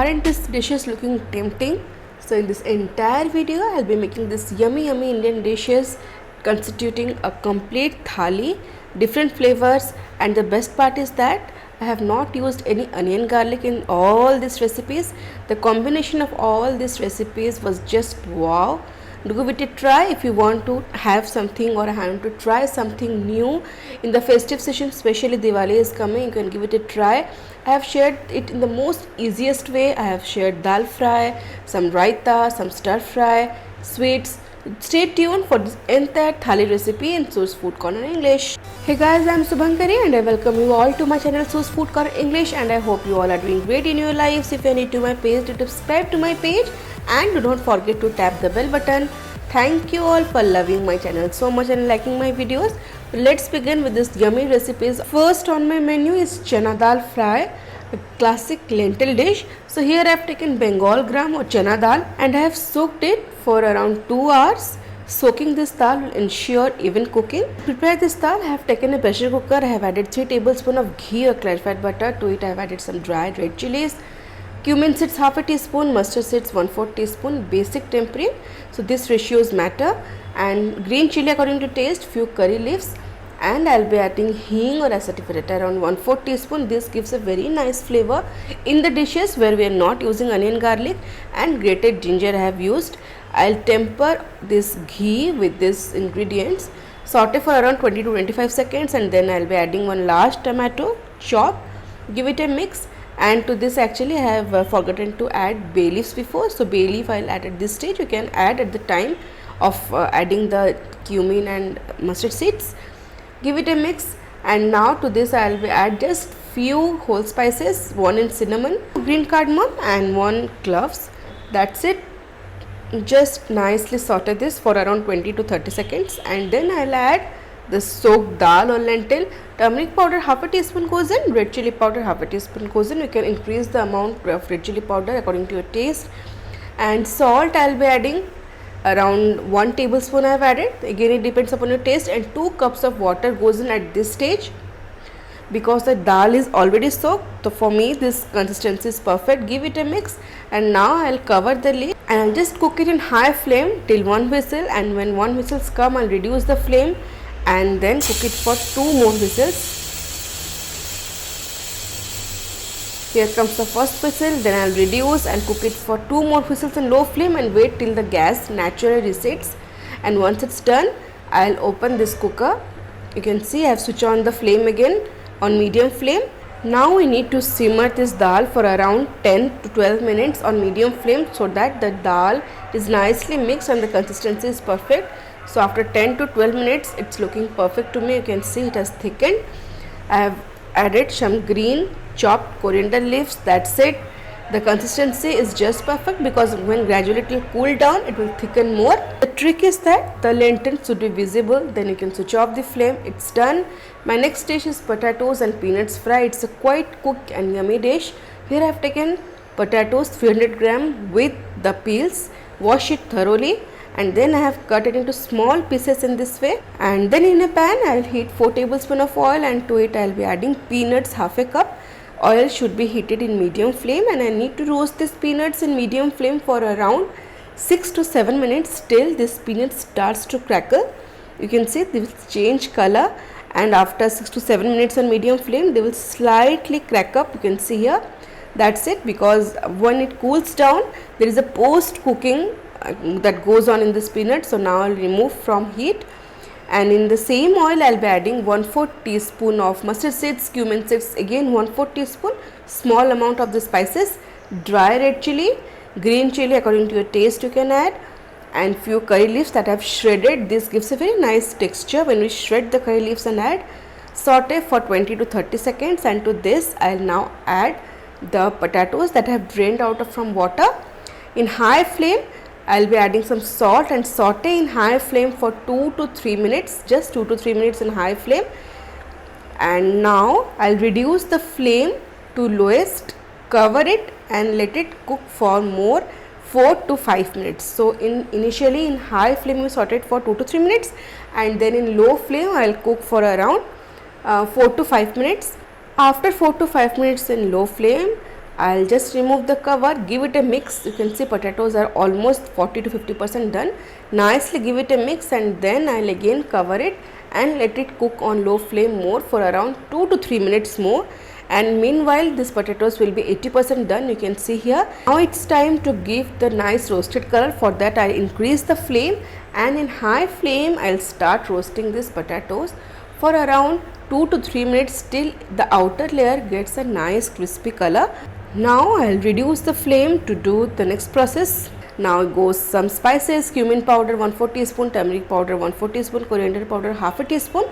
Aren't these dishes looking tempting? So in this entire video I'll be making this yummy Indian dishes constituting a complete thali, different flavors, and the best part is that I have not used any onion garlic in all these recipes. The combination of all these recipes was just wow. Do give it a try if you want to have something or have to try something new in the festive season, especially Diwali is coming. You can give it a try. I have shared it in the most easiest way. I have shared dal fry, some raita, some stir fry, sweets. Stay tuned for this entire thali recipe in Source Food Corner English. Hey guys, I am Subhankari and I welcome you all to my channel Source Food Corner English, and I hope you all are doing great in your lives. If you are new to my page, do subscribe to my page and do not forget to tap the bell button. Thank you all for loving my channel so much and liking my videos. Let's begin with this yummy recipes. First on my menu is Chana Dal Fry, a classic lentil dish. So here I have taken Bengal Gram or Chana Dal and I have soaked it for around 2 hours. Soaking this dal will ensure even cooking. To prepare this dal, I have taken a pressure cooker. I have added 3 tablespoons of ghee or clarified butter. To it I have added some dried red chilies, cumin seeds half a teaspoon, mustard seeds 1/4 teaspoon, basic tempering. So this ratios matter, and green chili according to taste, few curry leaves, and I'll be adding Heeng or Asafoetida around 1/4 teaspoon. This gives a very nice flavor in the dishes where we are not using onion garlic, and grated ginger I have used. I'll temper this ghee with these ingredients, saute for around 20 to 25 seconds, and then I'll be adding one large tomato chop. Give it a mix. And to this actually I have forgotten to add bay leaves before, so bay leaf I'll add at this stage. You can add at the time of adding the cumin and mustard seeds. Give it a mix, and now to this I'll be add just few whole spices, one in cinnamon, green cardamom and one cloves. That's it. Just nicely saute this for around 20 to 30 seconds, and then I'll add the soaked dal or lentil. Turmeric powder half a teaspoon goes in, red chilli powder half a teaspoon goes in. You can increase the amount of red chilli powder according to your taste. And salt I'll be adding around 1 tablespoon I have added. Again it depends upon your taste, and 2 cups of water goes in at this stage because the dal is already soaked. So for me this consistency is perfect. Give it a mix, and now I'll cover the lid and I'll just cook it in high flame till 1 whistle, and when 1 whistles come I'll reduce the flame and then cook it for 2 more whistles. Here comes the first whistle, then I'll reduce and cook it for 2 more whistles in low flame and wait till the gas naturally resets. And once it's done, I'll open this cooker. You can see I have switched on the flame again on medium flame. Now we need to simmer this dal for around 10 to 12 minutes on medium flame so that the dal is nicely mixed and the consistency is perfect. So after 10 to 12 minutes it's looking perfect to me. You can see it has thickened. I have added some green chopped coriander leaves. That's it. The consistency is just perfect because when gradually it will cool down it will thicken more. The trick is that the lentil should be visible. Then you can switch off the flame. It's done. My next dish is potatoes and peanuts fry. It's a quite quick and yummy dish. Here I have taken potatoes 300 gram with the peels. Wash it thoroughly, and then I have cut it into small pieces in this way, and then in a pan I will heat 4 tablespoons of oil, and to it I will be adding peanuts half a cup. Oil should be heated in medium flame, and I need to roast these peanuts in medium flame for around 6 to 7 minutes till this peanut starts to crackle. You can see they will change color, and after 6 to 7 minutes on medium flame they will slightly crack up. You can see here. That's it, because when it cools down there is a post cooking that goes on in this peanut. So now I'll remove from heat, and in the same oil I'll be adding 1/4 teaspoon of mustard seeds, cumin seeds again 1/4 teaspoon, small amount of the spices, dry red chilli, green chilli according to your taste you can add, and few curry leaves that I've shredded. This gives a very nice texture when we shred the curry leaves and add. Saute for 20 to 30 seconds, and to this I'll now add the potatoes that I have drained out from water. In high flame I'll be adding some salt and saute in high flame for 2 to 3 minutes, just 2 to 3 minutes in high flame. And now I'll reduce the flame to lowest, cover it and let it cook for more 4 to 5 minutes. So initially in high flame we saute it for 2 to 3 minutes, and then in low flame I'll cook for around 4 to 5 minutes. After 4 to 5 minutes in low flame, I'll just remove the cover, give it a mix. You can see potatoes are almost 40 to 50% done. Nicely give it a mix, and then I'll again cover it and let it cook on low flame more for around 2 to 3 minutes more. And meanwhile these potatoes will be 80% done. You can see here. Now it's time to give the nice roasted color. For that I increase the flame, and in high flame I'll start roasting these potatoes for around 2 to 3 minutes till the outer layer gets a nice crispy color. Now I'll reduce the flame to do the next process. Now goes some spices: cumin powder 1/4 teaspoon, turmeric powder 1/4 teaspoon, coriander powder 1/2 teaspoon,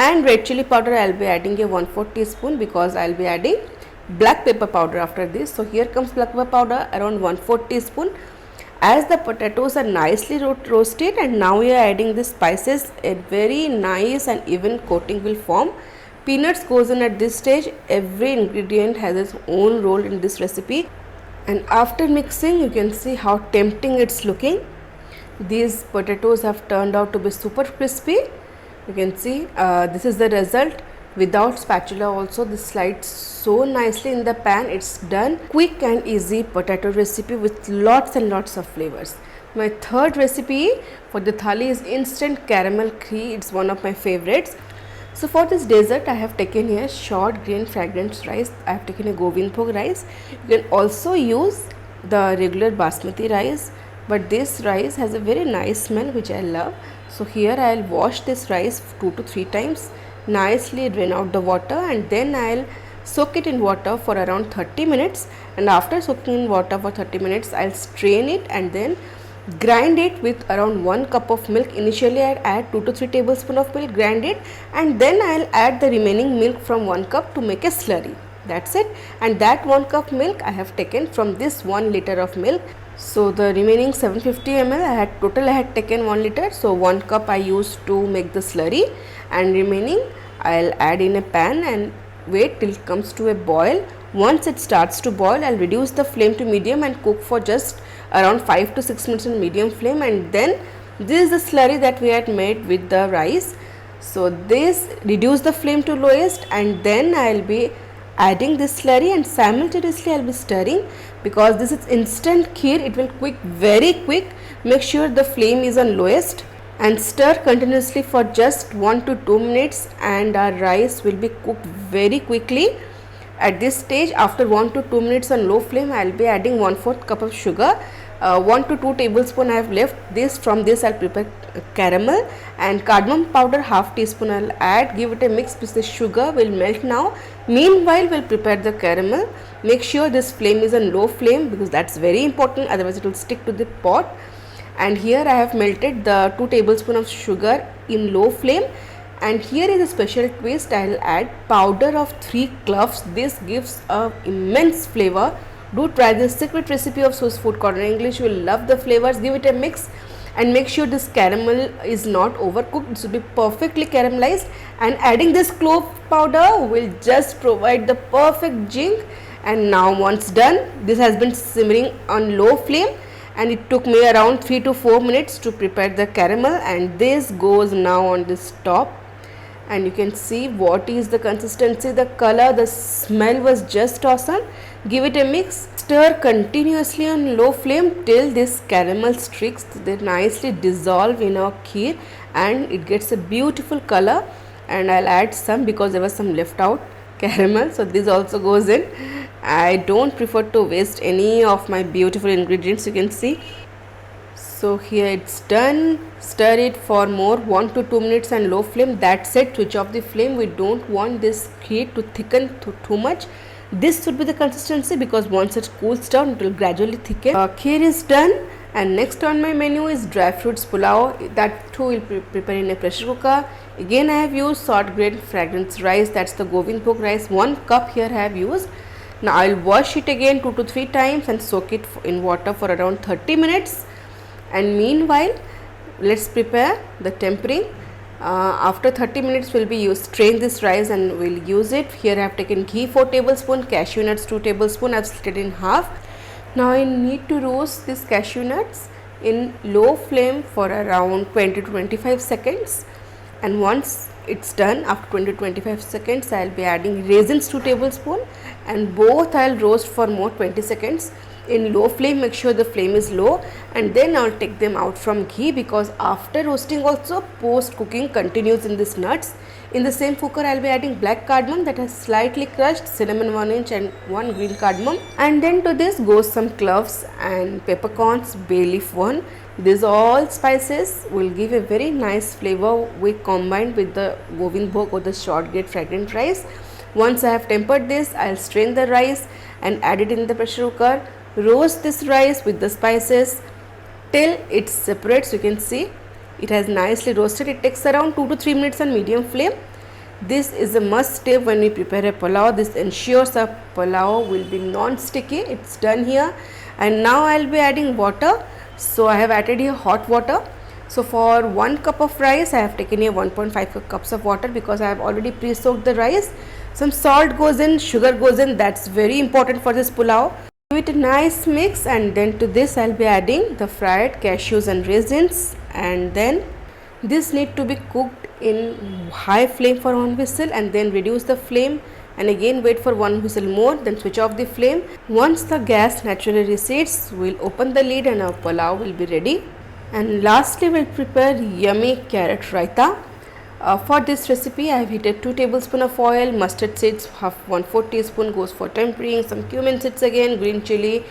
and red chilli powder I'll be adding a 1/4 teaspoon because I'll be adding black pepper powder after this. So here comes black pepper powder around 1/4 teaspoon. As the potatoes are nicely roasted, and now we are adding the spices, a very nice and even coating will form. Peanuts goes in at this stage. Every ingredient has its own role in this recipe. And after mixing, you can see how tempting it's looking. These potatoes have turned out to be super crispy. You can see this is the result. Without spatula also, this slides so nicely in the pan. It's done. Quick and easy potato recipe with lots and lots of flavors. My third recipe for the thali is instant caramel ghee. It's one of my favorites. So for this dessert I have taken here short grain fragrance rice. I have taken a Govindbhog rice. You can also use the regular basmati rice, but this rice has a very nice smell which I love. So here I will wash this rice 2 to 3 times, nicely drain out the water, and then I will soak it in water for around 30 minutes. And after soaking in water for 30 minutes I will strain it and then grind it with around 1 cup of milk. Initially I add 2 to 3 tablespoons of milk, grind it, and then I will add the remaining milk from 1 cup to make a slurry. That's it. And that 1 cup milk I have taken from this 1 liter of milk. So the remaining 750 ml I had taken 1 liter. So 1 cup I used to make the slurry, and remaining I'll add in a pan and wait till it comes to a boil. Once it starts to boil, I'll reduce the flame to medium and cook for just around 5 to 6 minutes on medium flame, and then this is the slurry that we had made with the rice. So this, reduce the flame to lowest, and then I'll be adding this slurry and simultaneously I'll be stirring, because this is instant kheer. It will cook very quick. Make sure the flame is on lowest and stir continuously for just 1 to 2 minutes, and our rice will be cooked very quickly. At this stage, after 1 to 2 minutes on low flame, I will be adding 1/4 cup of sugar. 1 to 2 tablespoons I have left. From this I'll prepare caramel, and cardamom powder 1/2 teaspoon I'll add. Give it a mix because the sugar will melt now. Meanwhile, we'll prepare the caramel. Make sure this flame is on low flame because that's very important, otherwise it will stick to the pot. And here I have melted the 2 tablespoons of sugar in low flame. And here is a special twist. I'll add powder of 3 cloves. This gives a immense flavor. Do try this secret recipe of Swiss Food Corner English. You will love the flavors. Give it a mix and make sure this caramel is not overcooked. It should be perfectly caramelized. And adding this clove powder will just provide the perfect zing. And now once done, this has been simmering on low flame, and it took me around 3 to 4 minutes to prepare the caramel, and this goes now on this top. And you can see what is the consistency, the color, the smell was just awesome. Give it a mix. Stir continuously on low flame till this caramel streaks, they nicely dissolve in our kheer and it gets a beautiful color. And I'll add some because there was some left out caramel, so this also goes in. I don't prefer to waste any of my beautiful ingredients. You can see. So here it's done. Stir it for more 1 to 2 minutes on low flame. That's it. Switch off the flame. We don't want this kheer to thicken too much. This should be the consistency because once it cools down, it will gradually thicken. Kheer is done, and next on my menu is dry fruits pulao. That too will prepare in a pressure cooker. Again I have used short grain fragrance rice. That's the Govindbhog rice. 1 cup here I have used. Now I will wash it again 2 to 3 times and soak it in water for around 30 minutes. And meanwhile, let's prepare the tempering. After 30 minutes we'll be strain this rice and we'll use it. Here I have taken ghee 4 tablespoons, cashew nuts 2 tablespoons. I've split it in half. Now I need to roast these cashew nuts in low flame for around 20 to 25 seconds. And once it's done. After 20 to 25 seconds, I'll be adding raisins 2 tablespoons, and both I'll roast for more 20 seconds. In low flame, make sure the flame is low, and then I'll take them out from ghee, because after roasting also post cooking continues in these nuts. In the same cooker, I'll be adding black cardamom that has slightly crushed, cinnamon 1 inch and 1 green cardamom, and then to this goes some cloves and peppercorns, bay leaf 1. These all spices will give a very nice flavor we combined with the Govind Bhog or the short grade fragrant rice. Once I have tempered this, I'll strain the rice and add it in the pressure cooker. Roast this rice with the spices till it separates. You can see it has nicely roasted. It takes around 2 to 3 minutes on medium flame. This is a must step when we prepare a pulao. This ensures our pulao will be non-sticky. It's done here, and now I'll be adding water. So I have added here hot water. So for 1 cup of rice, I have taken here 1.5 cups of water, because I have already pre-soaked the rice. Some salt goes in, sugar goes in. That's very important for this pulao. Give it a nice mix, and then to this I'll be adding the fried cashews and raisins, and then this need to be cooked in high flame for 1 whistle, and then reduce the flame and again wait for 1 whistle more, then switch off the flame. Once the gas naturally recedes, we'll open the lid and our pulao will be ready. And lastly, we'll prepare yummy carrot raita. For this recipe, I have heated 2 tablespoons of oil, mustard seeds, 1/4 teaspoon goes for tempering, some cumin seeds again, green chili,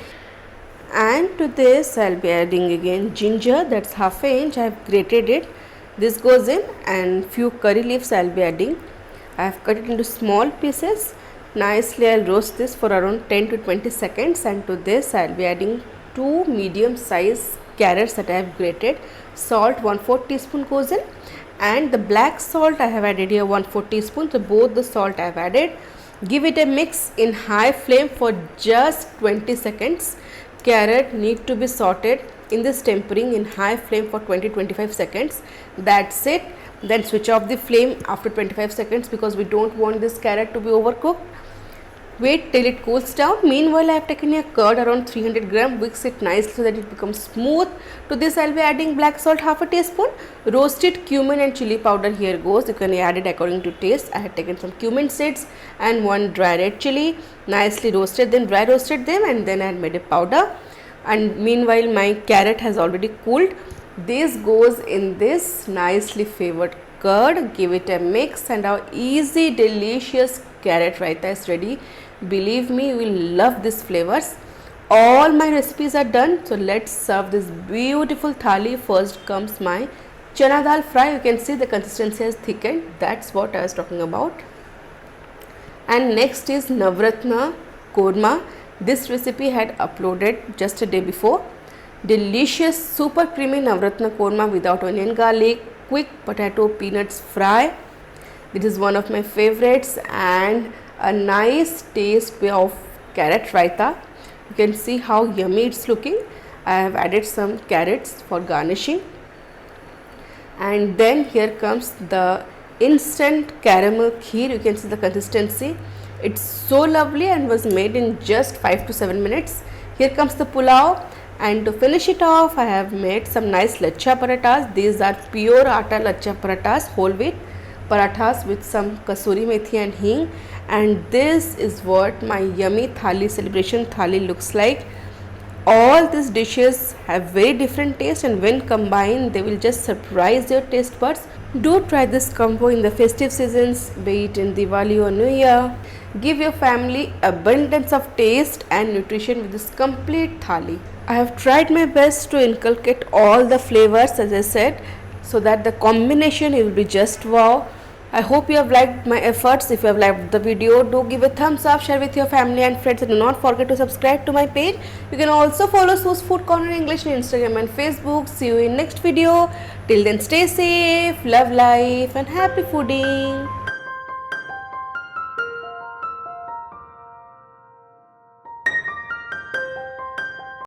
and to this I'll be adding again ginger, that's 1/2 inch. I have grated it. This goes in, and few curry leaves I'll be adding. I have cut it into small pieces. Nicely I'll roast this for around 10 to 20 seconds, and to this I'll be adding 2 medium size carrots that I have grated. Salt 1/4 teaspoon goes in, and the black salt I have added here 1/4 teaspoon. So both the salt I have added. Give it a mix in high flame for just 20 seconds. Carrot need to be sauteed in this tempering in high flame for 20-25 seconds. That's it. Then switch off the flame after 25 seconds, because we don't want this carrot to be overcooked. Wait till it cools down. Meanwhile, I have taken a curd around 300 gram. Mix it nicely so that it becomes smooth. To this, I will be adding black salt 1/2 teaspoon. Roasted cumin and chili powder here goes. You can add it according to taste. I had taken some cumin seeds and 1 dry red chili. Nicely roasted them, dry roasted them, and then I had made a powder. And meanwhile, my carrot has already cooled. This goes in this nicely flavored curd. Give it a mix, and our easy, delicious carrot raita is ready. Believe me, you will love these flavors. All my recipes are done, so let's serve this beautiful thali. First comes my Chana Dal Fry. You can see the consistency has thickened. That's what I was talking about. And next is Navratna Korma. This recipe had uploaded just a day before. Delicious, super creamy Navratna Korma without onion garlic, quick potato peanuts fry. This is one of my favorites, and a nice taste of carrot raita. You can see how yummy it's looking. I have added some carrots for garnishing, and then here comes the instant caramel kheer. You can see the consistency. It's so lovely and was made in just 5 to 7 minutes. Here comes the pulao, and to finish it off, I have made some nice lachha parathas. These are pure atta lachha parathas, whole wheat parathas with some kasuri methi and heeng. And this is what my yummy thali celebration thali looks like. All these dishes have very different taste, and when combined they will just surprise your taste buds. Do try this combo in the festive seasons, be it in Diwali or New Year. Give your family abundance of taste and nutrition with this complete thali. I have tried my best to inculcate all the flavors, as I said, so that the combination will be just wow. I hope you have liked my efforts. If you have liked the video, do give a thumbs up, share with your family and friends, and do not forget to subscribe to my page. You can also follow Su's Food Corner English on Instagram and Facebook. See you in next video. Till then, stay safe, love life, and happy fooding.